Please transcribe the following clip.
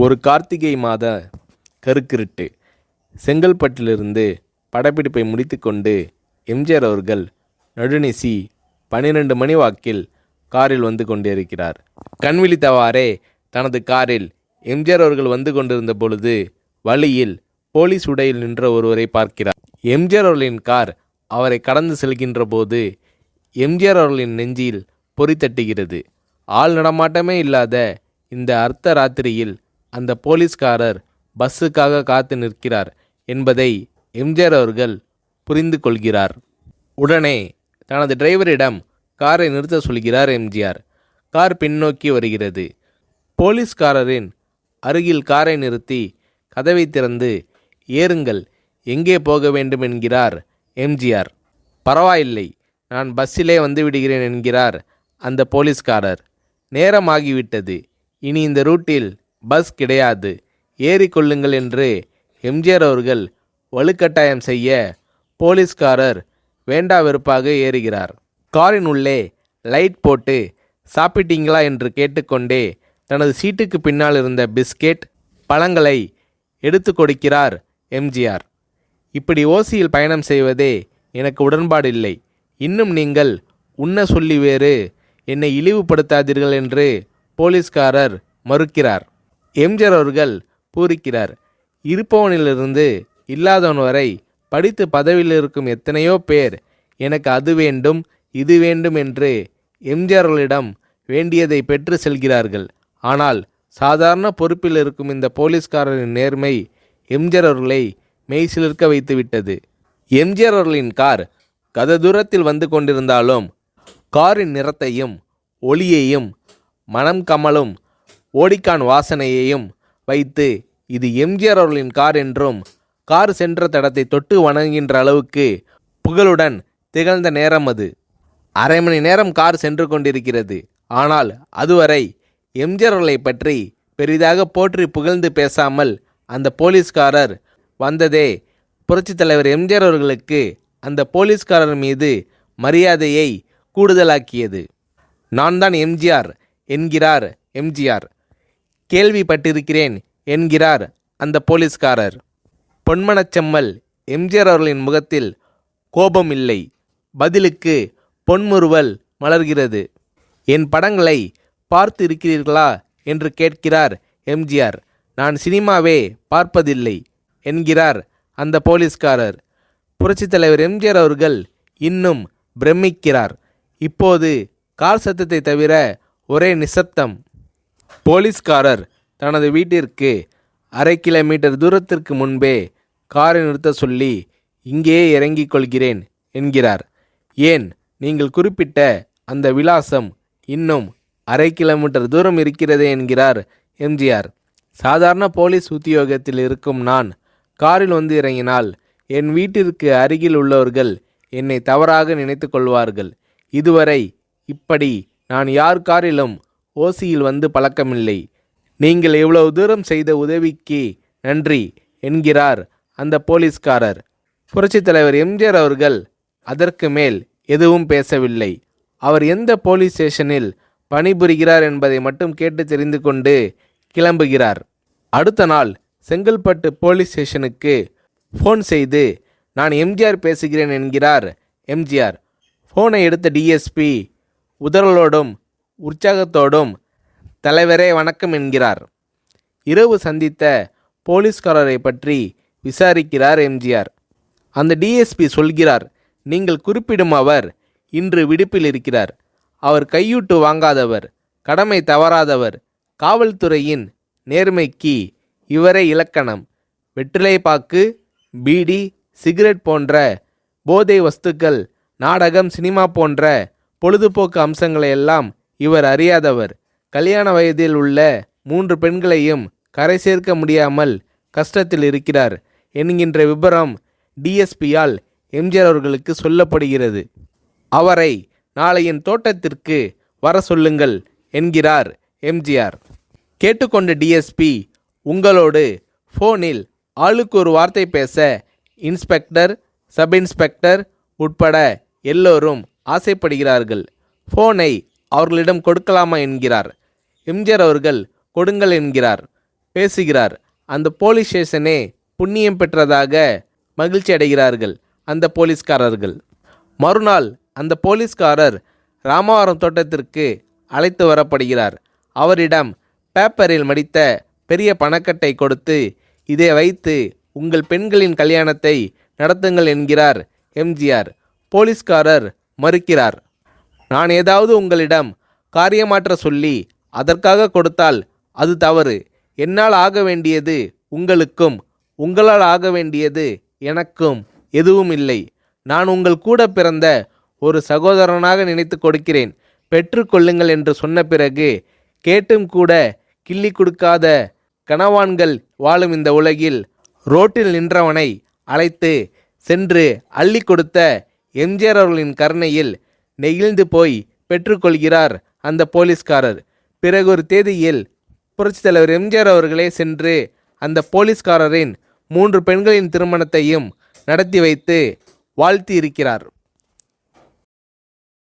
ஒரு கார்த்திகை மாத கருக்கிருட்டு. செங்கல்பட்டிலிருந்து படப்பிடிப்பை முடித்துக்கொண்டு எம்ஜிஆர் அவர்கள் நடுநிசி 12 மணி வாக்கில் காரில் வந்து கொண்டிருக்கிறார். கண் விழித்தவாறே தனது காரில் எம்ஜிஆர் அவர்கள் வந்து கொண்டிருந்த பொழுது வழியில் போலீஸ் உடையில் நின்ற ஒருவரை பார்க்கிறார். எம்ஜிஆர் அவர்களின் கார் அவரை கடந்து செல்கின்ற போது எம்ஜிஆர் அவர்களின் நெஞ்சில் பொறி தட்டுகிறது. ஆள் நடமாட்டமே இல்லாத இந்த அர்த்த ராத்திரியில் அந்த போலீஸ்காரர் பஸ்ஸுக்காக காத்து நிற்கிறார் என்பதை எம்ஜிஆர் அவர்கள் புரிந்து கொள்கிறார். உடனே தனது டிரைவரிடம் காரை நிறுத்த சொல்கிறார் எம்ஜிஆர். கார் பின்னோக்கி வருகிறது. போலீஸ்காரரின் அருகில் காரை நிறுத்தி கதவை திறந்து ஏறுங்கள், எங்கே போக வேண்டும் என்கிறார் எம்ஜிஆர். பரவாயில்லை, நான் பஸ்ஸிலே வந்து விடுகிறேன் என்கிறார் அந்த போலீஸ்காரர். நேரமாகிவிட்டது, இனி இந்த ரூட்டில் பஸ் கிடையாது, ஏறிக்கொள்ளுங்கள் என்று எம்ஜிஆர் அவர்கள் வலுக்கட்டாயம் செய்ய போலீஸ்காரர் வேண்டா வெறுப்பாக ஏறுகிறார். காரின் உள்ளே லைட் போட்டு சாப்பிட்டீங்களா என்று கேட்டுக்கொண்டே தனது சீட்டுக்கு பின்னால் இருந்த பிஸ்கெட் பழங்களை எடுத்து கொடுக்கிறார் எம்ஜிஆர். இப்படி ஓசியில் பயணம் செய்வதே எனக்கு உடன்பாடில்லை. இன்னும் நீங்கள் உண்ண சொல்லி வேறு என்னை இழிவுபடுத்தாதீர்கள் என்று போலீஸ்காரர் மறுக்கிறார். எம்ஜிஆர் அவர்கள் பூரிக்கிறார். இருப்பவனிலிருந்து இல்லாதவன் வரை படித்து பதவியில் இருக்கும் எத்தனையோ பேர் எனக்கு அது வேண்டும் இது வேண்டும் என்று எம்ஜிஆர் அவர்களிடம் வேண்டியதை பெற்று செல்கிறார்கள். ஆனால் சாதாரண பொறுப்பில் இருக்கும் இந்த போலீஸ்காரரின் நேர்மை எம்ஜிஆர் அவர்களை மெய்சிலிர்க்க வைத்துவிட்டது. எம்ஜிஆர் அவர்களின் கார் கத தூரத்தில் வந்து கொண்டிருந்தாலும் காரின் நிறத்தையும் ஒளியையும் மனம் கமலும் ஓடிக்கான் வாசனையையும் வைத்து இது எம்ஜிஆர் அவர்களின் கார் என்றும் கார் சென்ற தடத்தை தொட்டு வணங்குகின்ற அளவுக்கு புகழுடன் திகழ்ந்த நேரம் அது. அரை மணி நேரம் கார் சென்று கொண்டிருக்கிறது. ஆனால் அதுவரை எம்ஜிஆர் அவர்களை பற்றி பெரிதாக போற்றி புகழ்ந்து பேசாமல் அந்த போலீஸ்காரர் வந்ததே புரட்சித் தலைவர் எம்ஜிஆர் அவர்களுக்கு அந்த போலீஸ்காரர் மீது மரியாதையை கூடுதலாக்கியது. நான் தான் எம்ஜிஆர் என்கிறார் எம்ஜிஆர். கேள்விப்பட்டிருக்கிறேன் என்கிறார் அந்த போலீஸ்காரர். பொன்மனச்செம்மல் எம்ஜிஆர் அவர்களின் முகத்தில் கோபம் இல்லை, பதிலுக்கு பொன்முறுவல் மலர்கிறது. என் படங்களை பார்த்து இருக்கிறீர்களா என்று கேட்கிறார் எம்ஜிஆர். நான் சினிமாவே பார்ப்பதில்லை என்கிறார் அந்த போலீஸ்காரர். புரட்சித் தலைவர் எம்ஜிஆர் அவர்கள் இன்னும் பிரமிக்கிறார். இப்போது கார் சத்தத்தை தவிர ஒரே நிசப்தம். போலீஸ்காரர் தனது வீட்டிற்கு 1/2 கிலோமீட்டர் தூரத்திற்கு முன்பே காரை நிறுத்த சொல்லி இங்கேயே இறங்கிக் கொள்கிறேன் என்கிறார். ஏன், நீங்கள் குறிப்பிட்ட அந்த விலாசம் இன்னும் 1/2 கிலோமீட்டர் தூரம் இருக்கிறதே என்கிறார் எம்ஜிஆர். சாதாரண போலீஸ் உத்தியோகத்தில் இருக்கும் நான் காரில் வந்து இறங்கினால் என் வீட்டிற்கு அருகில் உள்ளவர்கள் என்னை தவறாக நினைத்து கொள்வார்கள். இதுவரை இப்படி நான் யார் காரிலும் ஓசியில் வந்து பழக்கமில்லை. நீங்கள் இவ்வளவு தூரம் செய்த உதவிக்கு நன்றி என்கிறார் அந்த போலீஸ்காரர். புரட்சித் தலைவர் எம்ஜிஆர் அவர்கள் அதற்கு மேல் எதுவும் பேசவில்லை. அவர் எந்த போலீஸ் ஸ்டேஷனில் பணிபுரிகிறார் என்பதை மட்டும் கேட்டு தெரிந்து கொண்டு கிளம்புகிறார். அடுத்த நாள் செங்கல்பட்டு போலீஸ் ஸ்டேஷனுக்கு ஃபோன் செய்து நான் எம்ஜிஆர் பேசுகிறேன் என்கிறார் எம்ஜிஆர். ஃபோனை எடுத்த டிஎஸ்பி உதறலோடும் உற்சாகத்தோடும் தலைவரே வணக்கம் என்கிறார். இரவு சந்தித்த போலீஸ்காரரை பற்றி விசாரிக்கிறார் எம்ஜிஆர். அந்த டிஎஸ்பி சொல்கிறார், நீங்கள் குறிப்பிடும் அவர் இன்று விடுப்பில் இருக்கிறார். அவர் கையூட்டு வாங்காதவர், கடமை தவறாதவர், காவல்துறையின் நேர்மைக்கு இவரே இலக்கணம். வெற்றிலை பாக்கு, பீடி, சிகரெட் போன்ற போதை வஸ்துக்கள், நாடகம், சினிமா போன்ற பொழுதுபோக்கு அம்சங்களையெல்லாம் இவர் அறியாதவர். கல்யாண வயதில் உள்ள 3 பெண்களையும் கரை சேர்க்க முடியாமல் கஷ்டத்தில் இருக்கிறார் என்கின்ற விபரம் டிஎஸ்பியால் எம்ஜிஆர் அவர்களுக்கு சொல்லப்படுகிறது. அவரை நாளை என் தோட்டத்திற்கு வர சொல்லுங்கள் என்கிறார் எம்ஜிஆர். கேட்டுக்கொண்ட டிஎஸ்பி உங்களோடு ஃபோனில் ஆளுக்கு ஒரு வார்த்தை பேச இன்ஸ்பெக்டர், சப் இன்ஸ்பெக்டர் உட்பட எல்லோரும் ஆசைப்படுகிறார்கள். ஃபோனை அவர்களிடம் கொடுக்கலாமா என்கிறார். எம்ஜிஆர் அவர்கள் கொடுங்கள் என்கிறார். பேசுகிறார். அந்த போலீஸ் ஸ்டேஷனே புண்ணியம் பெற்றதாக மகிழ்ச்சி அடைகிறார்கள் அந்த போலீஸ்காரர்கள். மறுநாள் அந்த போலீஸ்காரர் ராமவரம் தோட்டத்திற்கு அழைத்து வரப்படுகிறார். அவரிடம் பேப்பரில் மடித்த பெரிய பணக்கட்டை கொடுத்து, இதை வைத்து உங்கள் பெண்களின் கல்யாணத்தை நடத்துங்கள் என்கிறார் எம்ஜிஆர். போலீஸ்காரர் மறுக்கிறார். நான் ஏதாவது உங்களிடம் காரியமாற்ற சொல்லி அதற்காக கொடுத்தால் அது தவறு. என்னால் ஆக வேண்டியது உங்களுக்கும், உங்களால் ஆக வேண்டியது எனக்கும் எதுவும் இல்லை. நான் உங்கள் கூட பிறந்த ஒரு சகோதரனாக நினைத்து கொடுக்கிறேன், பெற்றுக்கொள்ளுங்கள் என்று சொன்ன பிறகு கேட்டும் கூட கிள்ளி கொடுக்காத கனவான்கள் வாழும் இந்த உலகில் ரோட்டில் நின்றவனை அழைத்து சென்று அள்ளி கொடுத்த எம்ஜிஆர் அவர்களின் கருணையில் நெகிழ்ந்து போய் பெற்றுக்கொள்கிறார் அந்த போலீஸ்காரர். பிறகு ஒரு தேதியில் புரட்சித் தலைவர் எம்ஜிஆர் அவர்களே சென்று அந்த போலீஸ்காரரின் 3 பெண்களின் திருமணத்தையும் நடத்தி வைத்து வாழ்த்தி இருக்கிறார்.